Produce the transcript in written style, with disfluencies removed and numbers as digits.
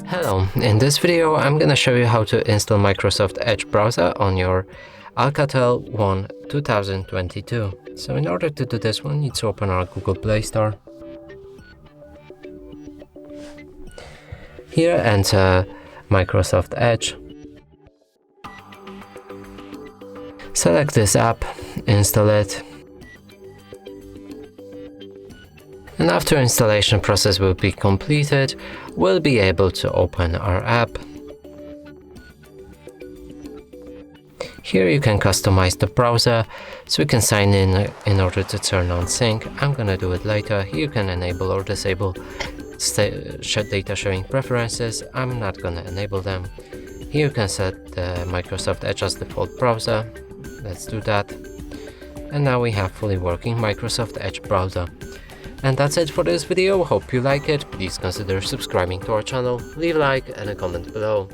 Hello, in this video I'm gonna show you how to install Microsoft Edge browser on your ALCATEL 1 2022. So in order to do this, we need to open our Google Play Store. Here enter Microsoft Edge. Select this app, install it. And after installation process will be completed, we'll be able to open our app. Here you can customize the browser, so you can sign in order to turn on sync. I'm gonna do it later. Here you can enable or disable data sharing preferences. I'm not gonna enable them. Here you can set the Microsoft Edge as default browser. Let's do that. And now we have fully working Microsoft Edge browser. And that's it for this video. Hope you like it. Please consider subscribing to our channel, leave a like and a comment below.